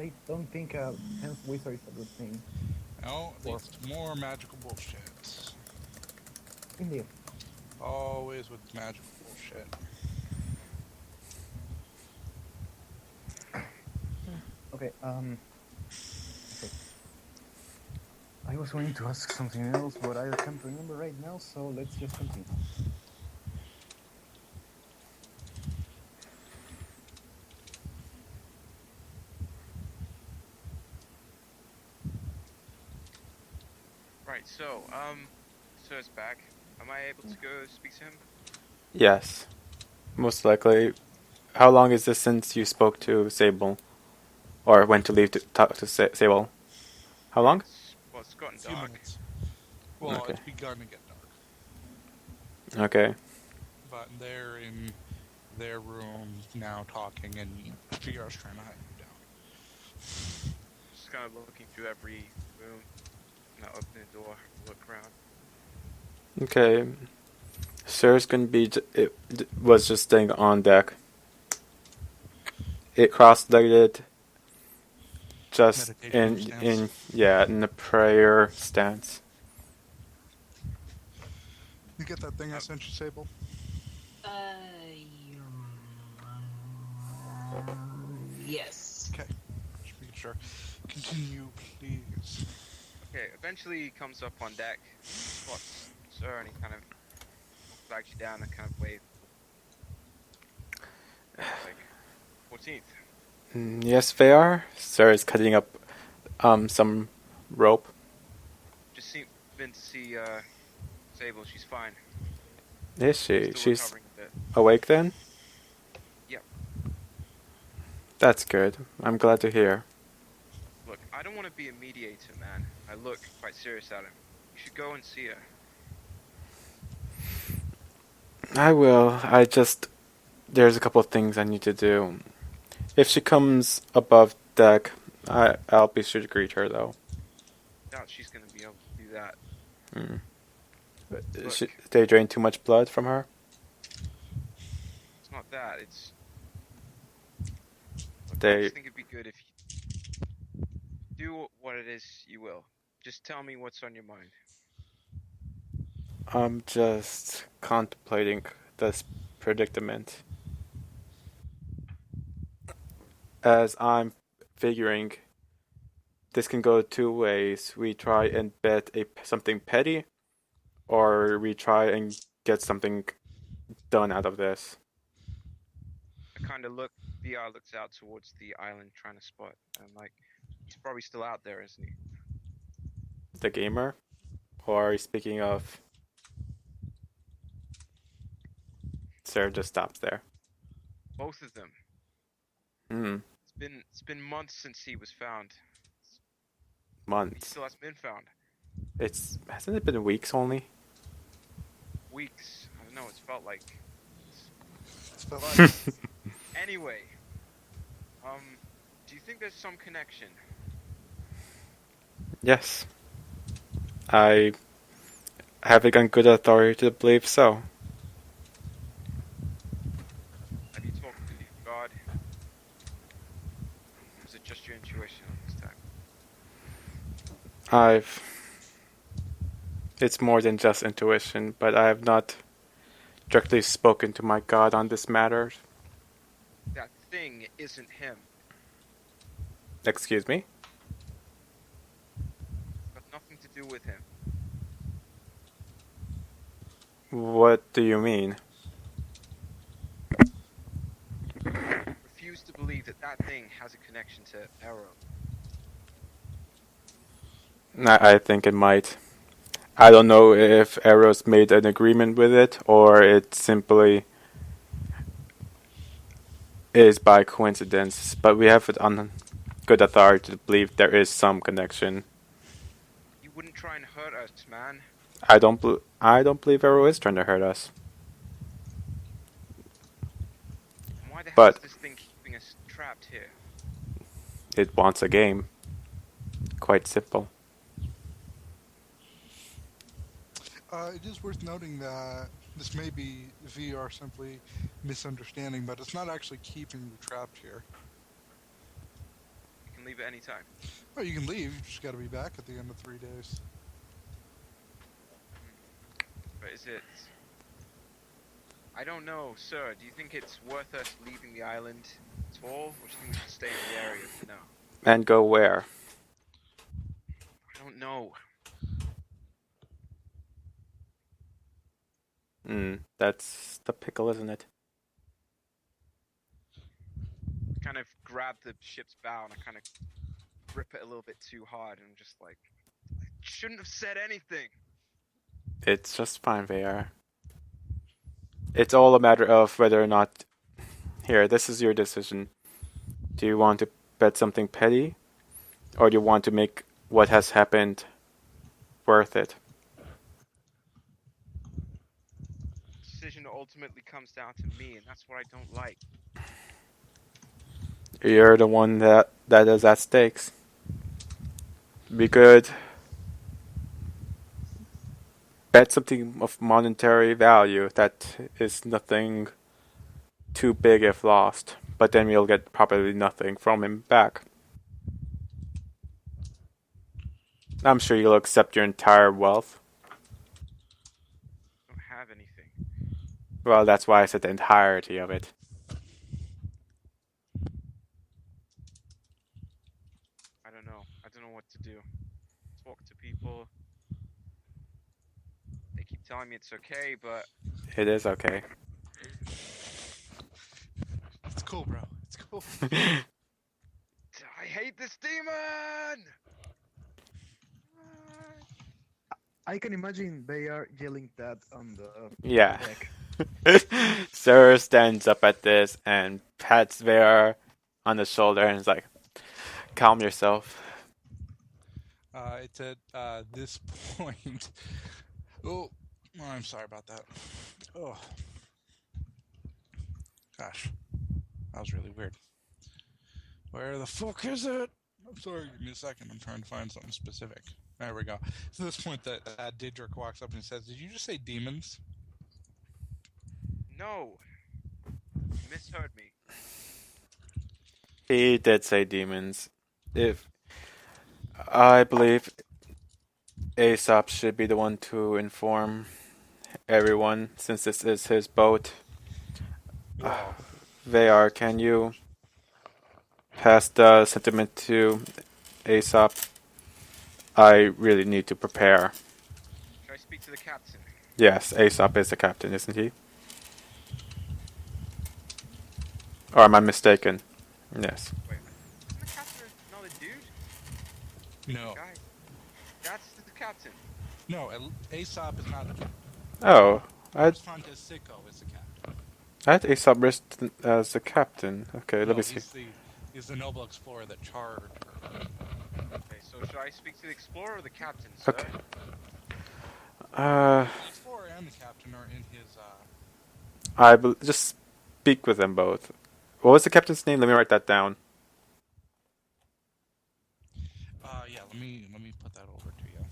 I don't think a 10th wizard is a good thing. No, it For leads to more magical bullshit. Indeed. Always with magical bullshit. Okay, okay. I was going to ask something else, but I can't remember right now, so let's just continue. Right, so it's back. Am I able to go speak to him? Yes, most likely. How long is this since you spoke to Sable? Or went to leave to talk to Sable? How long? It's gotten A few dark. minutes. Well, Okay. it's begun to get dark. Okay. But they're in their room now talking, and VR's trying to hunt you down. Just kind of looking through every room. Not open the door, look around. Okay. Sir's gonna be. It was just staying on deck. It cross-legged, just Meditation stance. in the prayer stance. You get that thing I sent you, Sable? Yes. Okay. Just making sure. Continue, please. Okay, eventually he comes up on deck, spots Sir, and he kind of flags you down and kind of wave. Like, 14th. Yes, they are. Sir is cutting up some rope. Just been to see Sable. She's fine. Is she? Still She's recovering a bit. awake then? Yep. That's good. I'm glad to hear. Look, I don't want to be a mediator, man. I look quite serious at him. You should go and see her. I will. There's a couple of things I need to do. If she comes above deck, I'll be sure to greet her though. Doubt she's gonna be able to do that. Look, they drain too much blood from her? It's not that. It's. Look, They. I just think it'd be good if you do what it is you will. Just tell me what's on your mind. I'm just contemplating this predicament. As I'm figuring, this can go two ways. We try and bet something petty, or we try and get something done out of this. I kind of look. VR looks out towards the island, trying to spot. And I'm like, he's probably still out there, isn't he? The gamer? Or are you speaking of... Sarah just stops there. Both of them. Hmm. It's been months since he was found. He Months. still hasn't been found. Hasn't it been weeks only? Weeks. I don't know. It's felt like. It's felt like Anyway, do you think there's some connection? Yes. I have it on good authority to believe so. Have you talked to God? Or is it just your intuition this time? It's more than just intuition, but I have not directly spoken to my God on this matter. That thing isn't him. Excuse me? It's got nothing to do with him. What do you mean? Refuse to believe that thing has a connection to Arrow. I think it might. I don't know if Eros made an agreement with it, or it simply is by coincidence, but we have it on good authority to believe there is some connection. You wouldn't try and hurt us, man. I don't believe Eros is trying to hurt us. Why the hell But is this thing keeping us trapped here? it wants a game. Quite simple. it is worth noting that this may be VR simply misunderstanding, but it's not actually keeping you trapped here. We can leave leave at any time. Oh, you can leave. You just got to be back at the end of 3 days. But is it... I don't know, sir. Do you think it's worth us leaving the island at all? Or do you think we should stay in the area for now? And go where? I don't know. That's the pickle, isn't it? Kind of grab the ship's bow and I kind of grip it a little bit too hard and I'm just like, I shouldn't have said anything. It's just fine, VR. It's all a matter of whether or not... Here, this is your decision. Do you want to bet something petty? Or do you want to make what has happened worth it? Decision ultimately comes down to me and that's what I don't like. You're the one that is at stakes. We could bet something of monetary value that is nothing too big if lost, but then we'll get probably nothing from him back. I'm sure you'll accept your entire wealth. I don't have anything. Well, that's why I said the entirety of it. I don't know. I don't know what to do. Talk to people. They keep telling me it's okay, but It is okay. It's cool, bro. It's cool. I hate this demon! I can imagine they are yelling that on the Yeah. deck. Sir stands up at this and pats Vera on the shoulder and is like, calm yourself. It's at this point. Oh, I'm sorry about that. Oh, gosh, that was really weird. Where the fuck is it? I'm sorry, give me a second. I'm trying to find something specific. There we go. So at this point, that Didrik walks up and says, "Did you just say demons?" No. You misheard me. He did say demons. If I believe Aesop should be the one to inform everyone, since this is his boat. Vayar, can you pass the sentiment to Aesop? I really need to prepare. Should I speak to the captain? Yes, Aesop is the captain, isn't he? Or am I mistaken? Yes. Wait, isn't the captain another dude? No, Guy. That's the captain. no. Aesop is not the captain. Oh, I Fontes Sicko is the captain. had Aesop listed as the captain. Okay, let No, me see. He's the noble explorer that charged her. Okay, so should I speak to the explorer or the captain, sir? Okay. The explorer and the captain are in his. Just speak with them both. What was the captain's name? Let me write that down. Yeah. Let me put that over to you.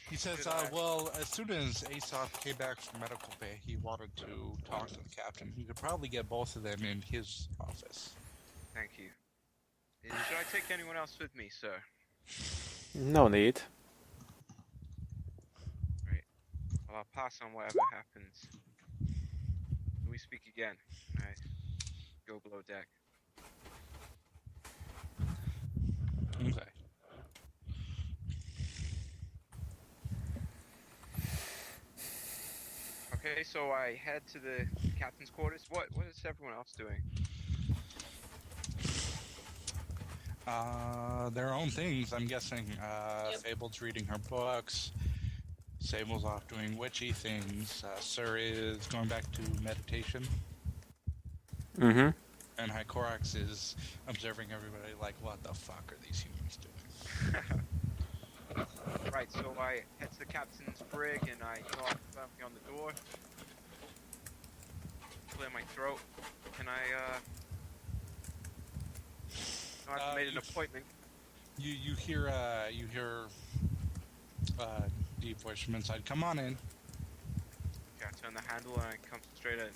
He says, well, as soon as Aesop came back from medical bay, he wanted to talk to the captain. He could probably get both of them in his office. Thank you. And should I take anyone else with me, sir? No need. Right. Well, I'll pass on whatever happens. We speak again. I go below deck. Okay. Okay, so I head to the captain's quarters. What is everyone else doing? Their own things, I'm guessing. Fable's reading her books. Sable's off doing witchy things. Sir is going back to meditation. Mm-hmm. And Hycorax is observing everybody like, what the fuck are these humans doing? Right, so I head to the captain's brig and I knock something on the door. Clear my throat. Can I, no, I've made an appointment. You hear deep voice from inside. Come on in. Okay, I turn the handle and I come straight in.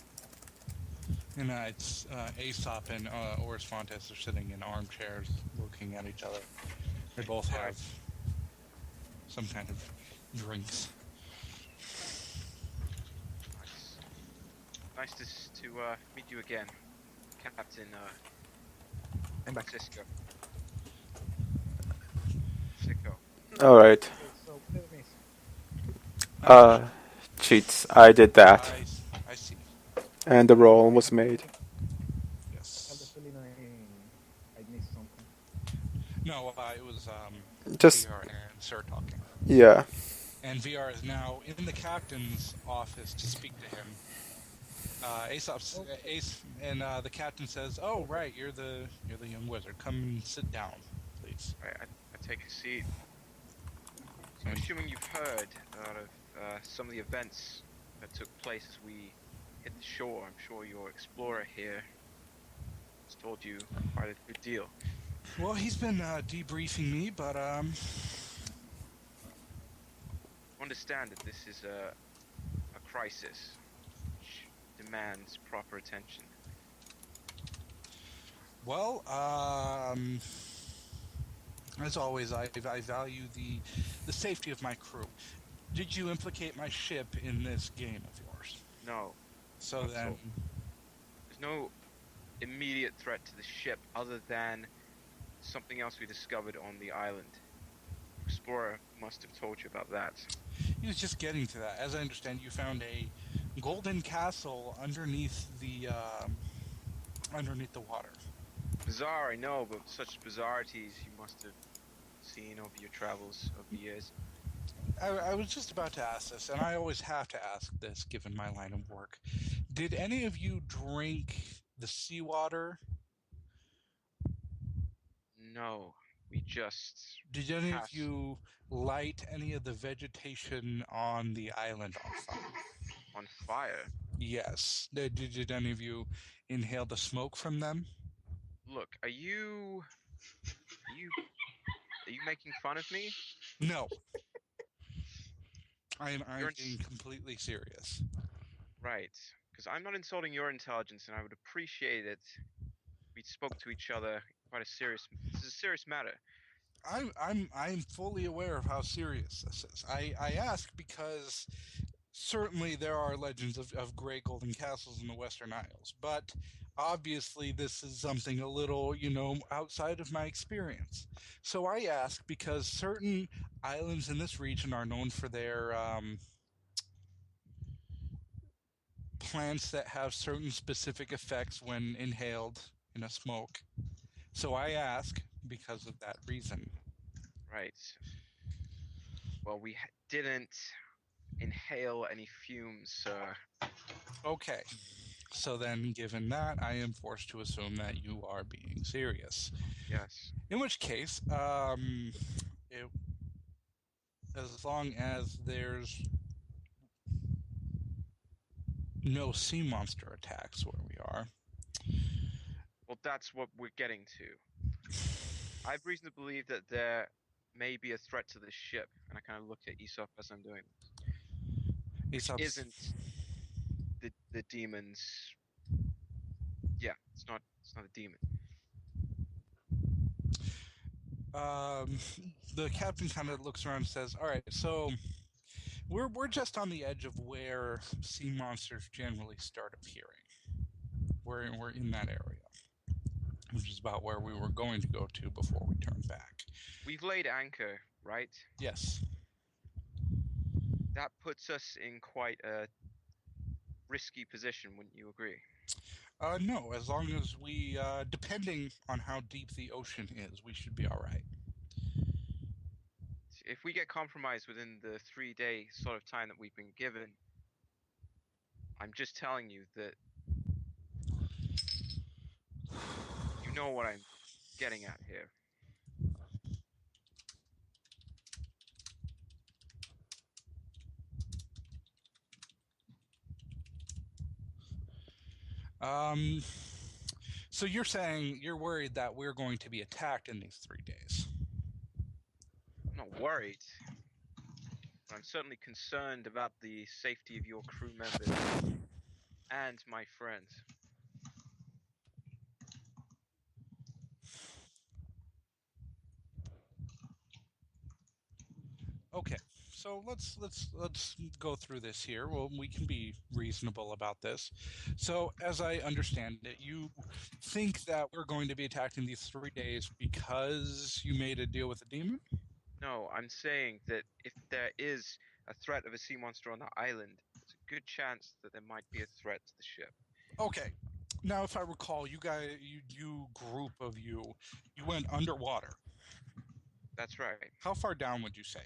And it's Aesop and Oris Fontes are sitting in armchairs looking at each other. They both have some kind of drinks. Nice. Nice to meet you again, Captain I'm back. Sicko. All right. Okay, so play with me. Cheats. I did that, I see. and the roll was made. I have the Yes. feeling I missed something. No, it was Just VR and Sir talking. yeah. And VR is now in the captain's office to speak to him. Aesop's Ace, and the captain says, "Oh, right, you're the young wizard. Come and sit down, please." I take a seat. So I'm assuming you've heard out of some of the events that took place as we hit the shore. I'm sure your explorer here has told you quite a good deal. Well, he's been debriefing me, but Understand that this is a crisis which demands proper attention. well, as always, I value the safety of my crew. Did you implicate my ship in this game of yours? No, So Not then, so. There's no immediate threat to the ship other than something else we discovered on the island. Explorer must have told you about that. he was just getting to that. As I understand, you found a golden castle underneath the water. Bizarre, I know, but such bizarrities you must have seen over your travels over the years. I was just about to ask this, and I always have to ask this given my line of work. Did any of you drink the seawater? No, we just Did any of passed you light any of the vegetation on the island on fire? on fire. Yes. Did any of you inhale the smoke from them? Look, are you making fun of me? No. I'm You're being completely serious. right, because I'm not insulting your intelligence, and I would appreciate it. We spoke to each other. This is a serious matter. I'm fully aware of how serious this is. I ask because certainly there are legends of great golden castles in the Western Isles, but obviously this is something a little, outside of my experience. So I ask because certain islands in this region are known for their plants that have certain specific effects when inhaled in a smoke. So I ask because of that reason. Right. Well, didn't inhale any fumes, sir. Okay. So then, given that, I am forced to assume that you are being serious. Yes. In which case, it, as long as there's no sea monster attacks where we are, Well, that's what we're getting to. I have reason to believe that there may be a threat to the ship, and I kind of looked at Aesop as I'm doing this, which Aesop's. isn't the demons. Yeah, it's not a demon. Um, the captain kind of looks around and says, "All right, so we're just on the edge of where sea monsters generally start appearing. We're in that area, which is about where we were going to go to before we turned back. We've laid anchor, right? Yes. That puts us in quite a risky position, wouldn't you agree? No, as long as we, depending on how deep the ocean is, we should be all right. If we get compromised within the 3-day sort of time that we've been given, I'm just telling you that you know what I'm getting at here. Um, so you're saying you're worried that we're going to be attacked in these 3 days? I'm not worried, but I'm certainly concerned about the safety of your crew members and my friends. Okay, so let's go through this here. Well, we can be reasonable about this. So, as I understand it, you think that we're going to be attacking these 3 days because you made a deal with the demon? No, I'm saying that if there is a threat of a sea monster on the island, there's a good chance that there might be a threat to the ship. Okay. Now, if I recall, you group of you went underwater. That's right. How far down would you say?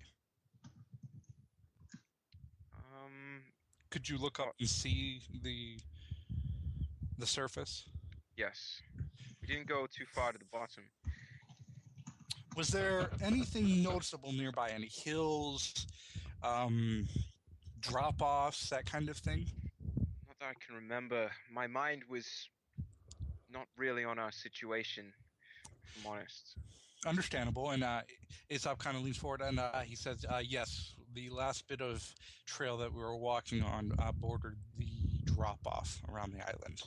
Could you look up Oh, and see the surface? yes. We didn't go too far to the bottom. Was there anything noticeable nearby? Any hills, drop-offs, that kind of thing? Not that I can remember. My mind was not really on our situation, if I'm honest. Understandable. And Aesop kind of leans forward and he says, yes, the last bit of trail that we were walking on bordered the drop-off around the island.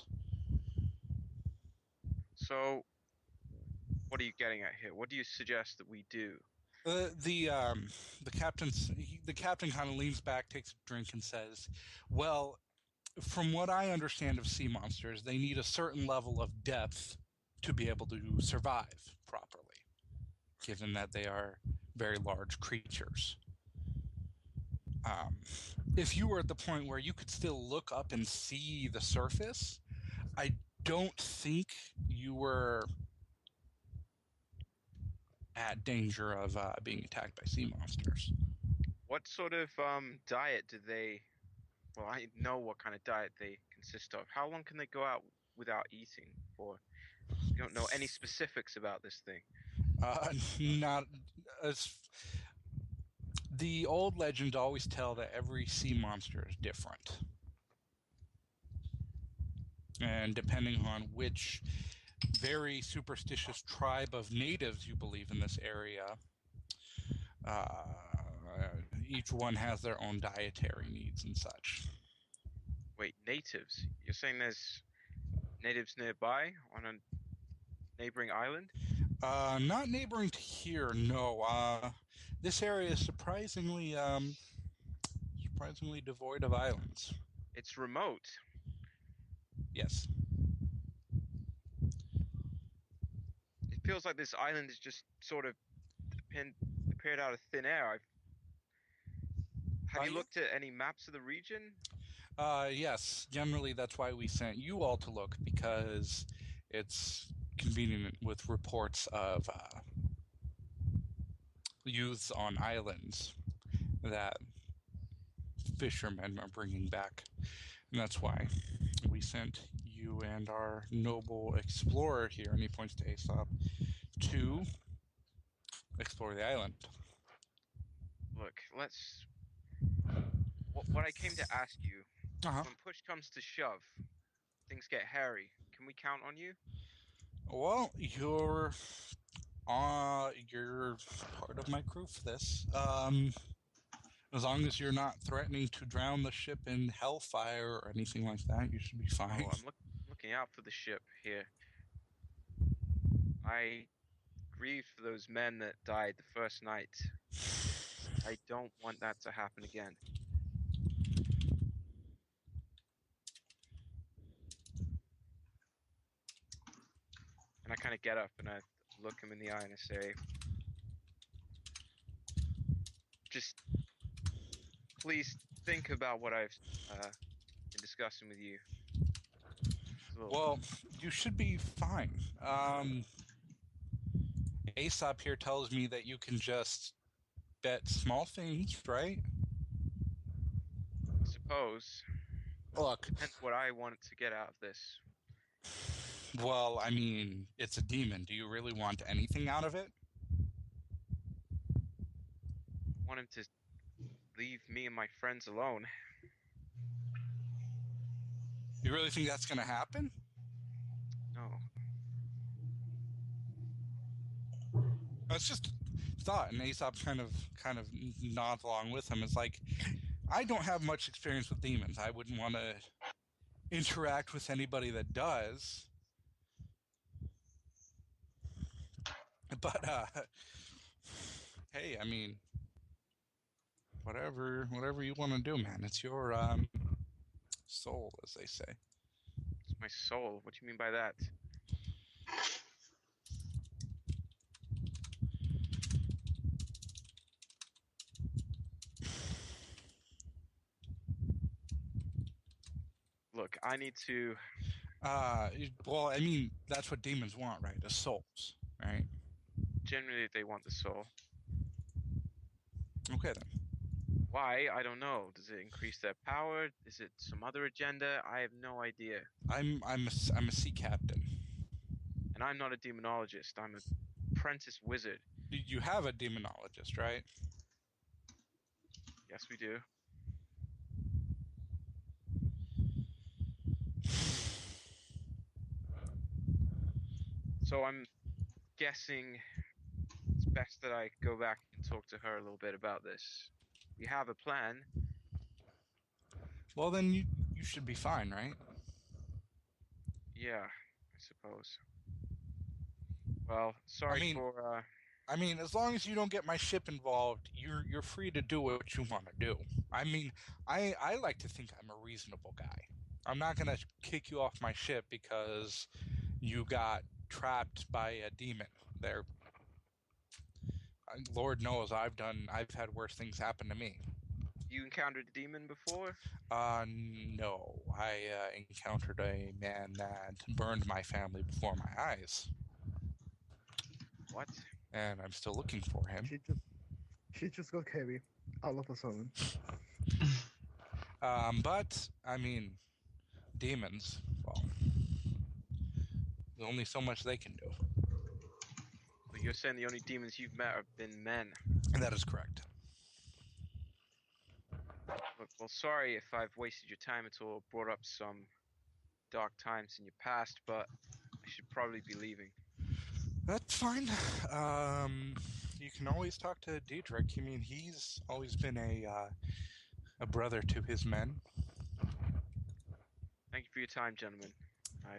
So, what are you getting at here? What do you suggest that we do? The captain kind of leans back, takes a drink, and says, "Well, from what I understand of sea monsters, they need a certain level of depth to be able to survive properly, given that they are very large creatures. Um, if you were at the point where you could still look up and see the surface, I don't think you were at danger of being attacked by sea monsters." What sort of diet do they? Well, I know what kind of diet they consist of. How long can they go out without eating for? You don't know any specifics about this thing. Not as the old legends always tell that every sea monster is different. And depending on which very superstitious tribe of natives you believe in this area, each one has their own dietary needs and such. Wait, natives? You're saying there's natives nearby on a neighboring island? Not neighboring to here, no. This area is surprisingly devoid of islands. It's remote. Yes. It feels like this island is just sort of appeared out of thin air. Have you Yeah. looked at any maps of the region? Yes. Generally, that's why we sent you all to look, because it's convenient with reports of youths on islands that fishermen are bringing back. And that's why we sent you and our noble explorer here, and he points to Aesop, to explore the island. Look, let's. What I came to ask you, Uh-huh. when push comes to shove, things get hairy. Can we count on you? Well, you're part of my crew for this. As long as you're not threatening to drown the ship in hellfire or anything like that, you should be fine. Oh, I'm looking out for the ship here. I grieved for those men that died the first night. I don't want that to happen again. And I kind of get up and I look him in the eye and I say, just please think about what I've been discussing with you. Well, you should be fine. Aesop here tells me that you can just bet small things, right? I suppose. Look, Depends what I want to get out of this. well, I mean, it's a demon. Do you really want anything out of it? I want him to leave me and my friends alone. You really think that's going to happen? No. It's just thought, and Aesop kind of nods along with him. It's like, I don't have much experience with demons. I wouldn't want to interact with anybody that does. But hey, I mean, whatever you want to do, man. It's your soul, as they say. It's my soul. What do you mean by that? Look, I need to. Well, I mean, that's what demons want, right? The souls, right? Generally, they want the soul. Okay then. Why? I don't know. Does it increase their power? Is it some other agenda? I have no idea. I'm a sea captain. And I'm not a demonologist. I'm an apprentice wizard. You have a demonologist, right? Yes, we do. So I'm guessing it's best that I go back and talk to her a little bit about this. We have a plan. Well, then you should be fine, right? Yeah, I suppose. Well, sorry for. I mean, as long as you don't get my ship involved, you're free to do what you want to do. I mean, I like to think I'm a reasonable guy. I'm not gonna kick you off my ship because you got trapped by a demon. There, Lord knows I've had worse things happen to me. You encountered a demon before? No, I encountered a man that burned my family before my eyes, What? and I'm still looking for him. She just got heavy all of a sudden. But I mean, demons. Well, there's only so much they can do. Well, you're saying the only demons you've met have been men. And that is correct. Look, well, sorry if I've wasted your time at all, brought up some dark times in your past, but I should probably be leaving. That's fine. You can always talk to Diedrich. I mean, he's always been a brother to his men. Thank you for your time, gentlemen. I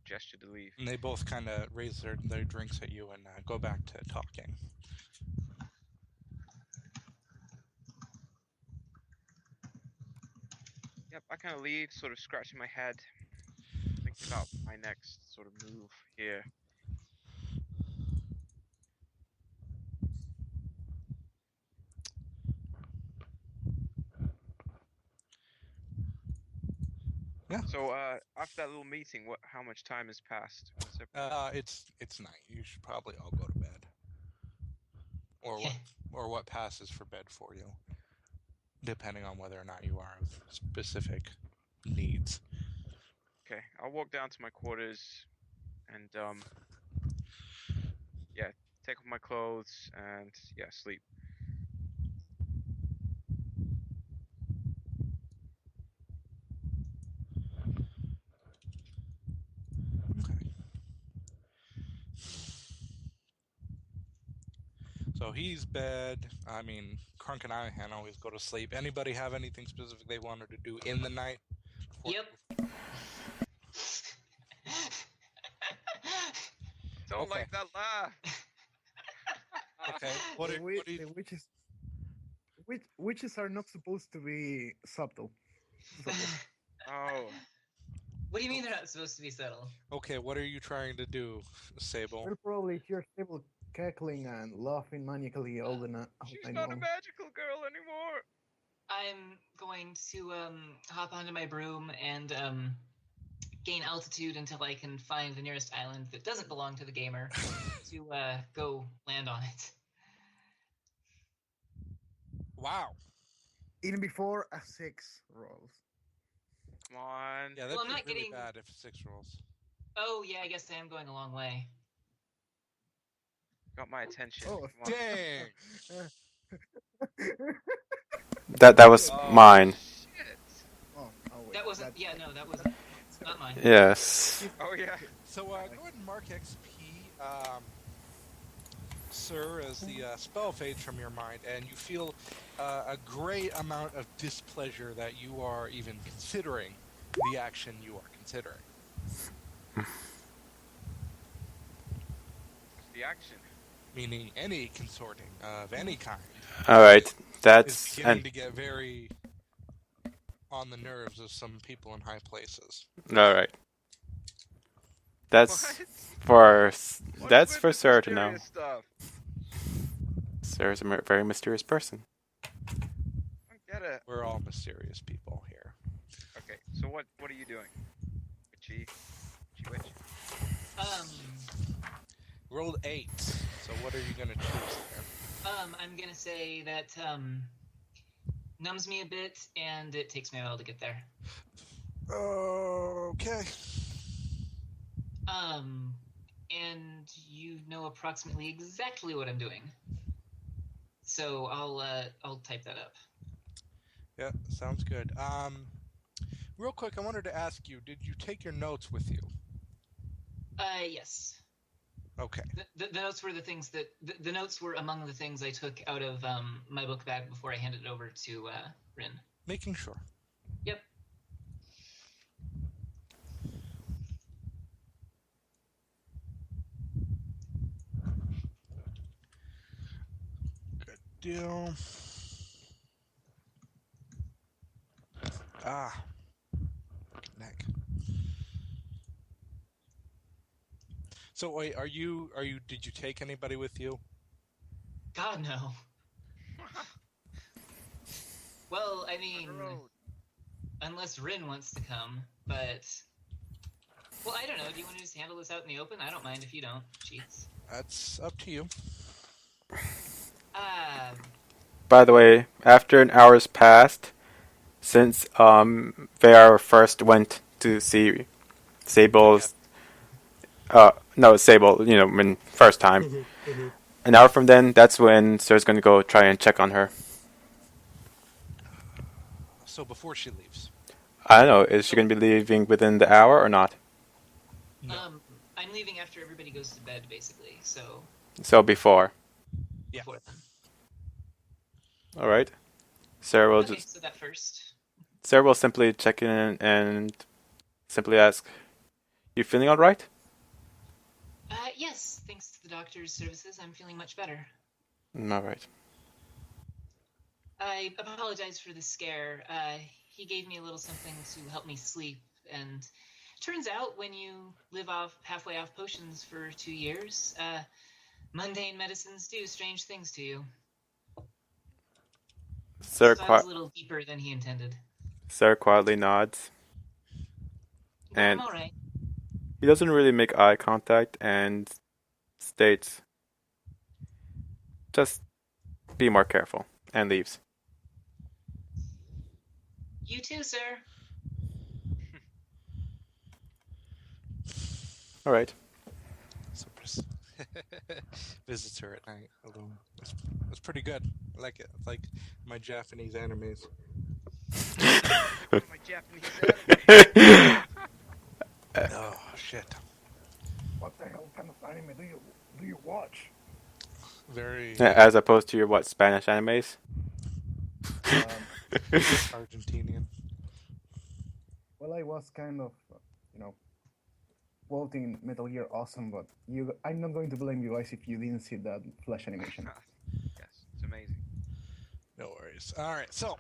gesture to leave. And they both kind of raise their drinks at you and go back to talking. Yep, I kind of leave, sort of scratching my head, thinking about my next sort of move here. Yeah. So after that little meeting, how much time has passed? It's night. You should probably all go to bed. Or what passes for bed for you, depending on whether or not you are of specific needs. Okay, I'll walk down to my quarters and yeah, take off my clothes and yeah, sleep. Okay. So he's bed. I mean, Crunk and I can always go to sleep. Anybody have anything specific they wanted to do in the night? Yep. Don't Okay. like that laugh. Okay. What The are wi- you? the witches are not supposed to be subtle. Oh, What do you mean they're not supposed to be subtle? Okay. What are you trying to do, Sable? We'll probably hear people cackling and laughing maniacally all the night. she's not a magical girl anymore. I'm going to hop onto my broom and gain altitude until I can find the nearest island that doesn't belong to the gamer to go land on it. Wow. Even before a 6 rolls. Come on. Yeah, that'd Well, I'm be not really getting- bad if 6 rolls. Oh yeah, I guess I am going a long way. Got my attention. Oh, Come on. Dang. That was Oh, mine. Shit. oh, wait. That wasn't. that's- Yeah, no, that wasn't. Not mine. Yes. Oh yeah. So go ahead and mark XP, sir, as the spell fades from your mind, and you feel a great amount of displeasure that you are even considering the action you are considering. The action. meaning any consorting of any kind, All right, is that's beginning to get very on the nerves of some people in high places. all right. That's What? for What's that's with for this Sir to know. mysterious stuff? Sarah's a very mysterious person. I don't get it. We're all mysterious people here. Okay, so what are you doing? Witchy witch? Rolled 8. So what are you gonna choose there? I'm gonna say that numbs me a bit, and it takes me a while to get there. Okay. And you know approximately exactly what I'm doing. So I'll type that up. Yeah, sounds good. Real quick, I wanted to ask you: did you take your notes with you? Yes. Okay. The notes were the things that the notes were among the things I took out of my book bag before I handed it over to Rin. Making sure. Yep. Good deal. Ah. Neck. So wait, did you take anybody with you? God no. Well, I mean, unless Rin wants to come, but well, I don't know. Do you want to just handle this out in the open? I don't mind if you don't. Cheats. That's up to you. By the way, after an hour's passed since VR first went to see Sable's no Sable, when first time. An hour from then, that's when Sir's gonna go try and check on her. So before she leaves. I don't know, is she gonna be leaving within the hour or not? No. I'm leaving after everybody goes to bed, basically. So before. Yeah. Before then. All right. Sarah will Okay, so that first. Sarah will simply check in and simply ask, "You feeling all right?" Yes, thanks to the doctor's services, I'm feeling much better. All right. I apologize for the scare. He gave me a little something to help me sleep, and turns out when you live halfway off potions for 2 years, mundane medicines do strange things to you. Sir, So I was a little deeper than he intended. Sir quietly nods. But And I'm all right. he doesn't really make eye contact and states, "Just be more careful," and leaves. You too, sir. All right. So visits her at night alone. That's pretty good. I like it. It's like my Japanese animes. My Japanese anime. Oh shit. What the hell kind of anime do you watch? Very As opposed to your Spanish animes? Argentinian. Well, I was kind of, quoting Metal Gear Awesome, but I'm not going to blame you guys if you didn't see that flash animation. Yes, it's amazing. No worries. All right, so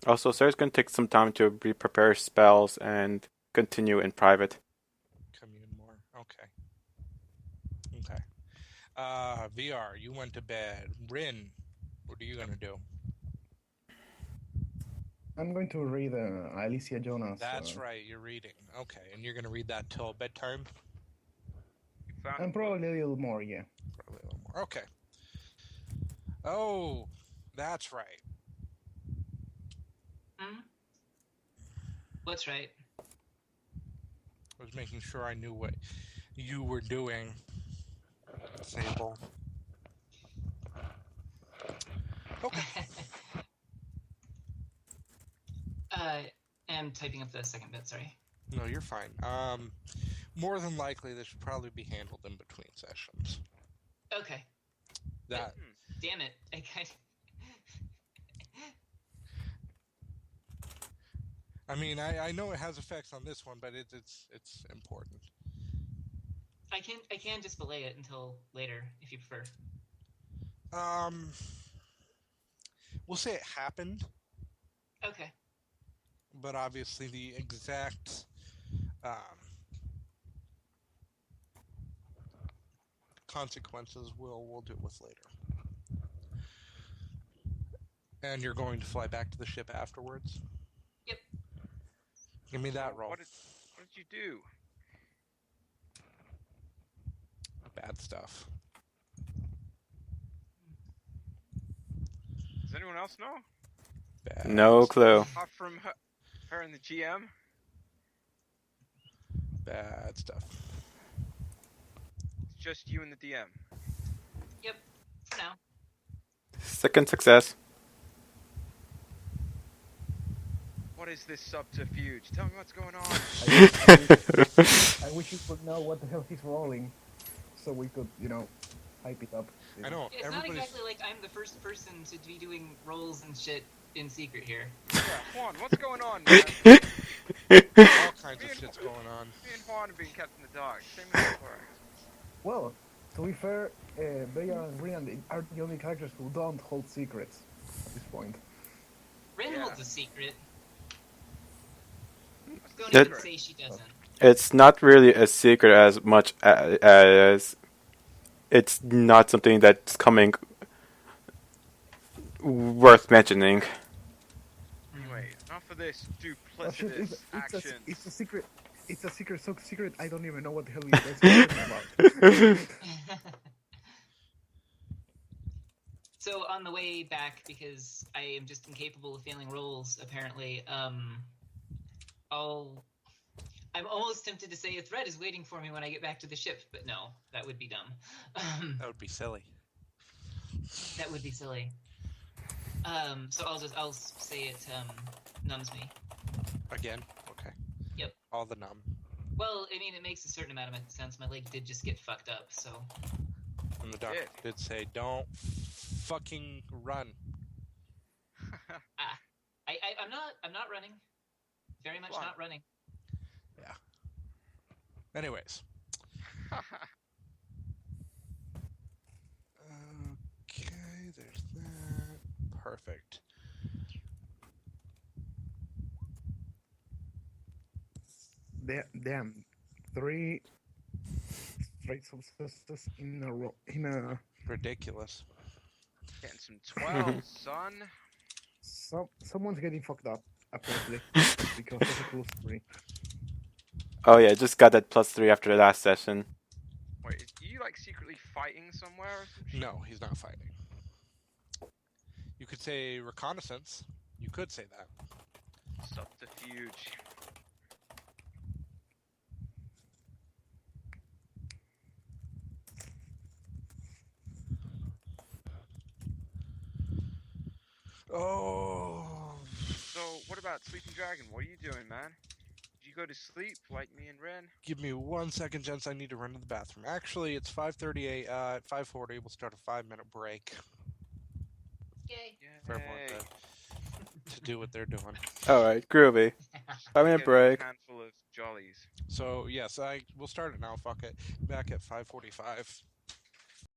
Also, Sarah's going to take some time to prepare spells and continue in private. commune more. Okay. VR, you went to bed. Rin, what are you gonna do? I'm going to read Alicia Jonas. That's right, you're reading. Okay, and you're gonna read that till bedtime? And probably a little more, yeah. Probably a little more. Okay. Oh, that's right. What's right? I was making sure I knew what you were doing, Sable. Okay. I'm typing up the second bit, sorry. No, you're fine. More than likely, this should probably be handled in between sessions. Okay. That. Damn it! I mean, I know it has effects on this one, but it's important. I can just delay it until later if you prefer. We'll say it happened, Okay. but obviously the exact consequences we'll deal with later. And you're going to fly back to the ship afterwards? Yep. Give me that So roll. What did you do? Bad stuff. Does anyone else know? Bad No clue. Apart from her and the GM? Bad stuff. It's just you and the DM. Yep. For now. Second success. What is this subterfuge? Tell me what's going on. I wish you could know what the hell he's rolling, so we could, hype it up. I know. It's not exactly like I'm the first person to be doing rolls and shit in secret here. Yeah, Juan, what's going on, man? All kinds of shit's going on. Me and Juan are being kept in the dark. Same as before. Well, to be fair, Bella and Rian are the only characters who don't hold secrets at this point. Ren Yeah. holds a secret. Don't That- even say she doesn't. It's not really a secret as much as it's not something that's coming worth mentioning. Anyway, enough of this Well, shit, duplicitous actions. it's a secret. It's a secret so secret I don't even know what the hell you guys are talking about. So on the way back, because I am just incapable of failing rolls, apparently, I'm almost tempted to say a threat is waiting for me when I get back to the ship, but no, that would be dumb. That would be silly. That would be silly. So I'll say it numbs me. Again? Okay. Yep. All the numb. Well, I mean, it makes a certain amount of sense. My leg did just get fucked up, so. And the doctor did say, don't fucking run. I'm not running. Very much Fine. not running. Yeah. Anyways. Okay, there's that. Perfect. Damn, 3 straight successes in a row. Ridiculous. Getting some 12, son. Someone's getting fucked up apparently because of the cool story. Oh yeah, just got that +3 after the last session. Wait, are you like secretly fighting somewhere or some shit? No, he's not fighting. You could say reconnaissance. You could say that. Subterfuge. Oh. So, what about Sleeping Dragon? What are you doing, man? Did you go to sleep like me and Ren? Give me 1 second, gents. I need to run to the bathroom. Actually, it's 5:38. At 5:40, we'll start a 5-minute break Yay. for everyone to do what they're doing. Alright, groovy. 5-minute Get break. A handful of jollies. So yes, we'll start it now. Fuck it. Back at 5:45.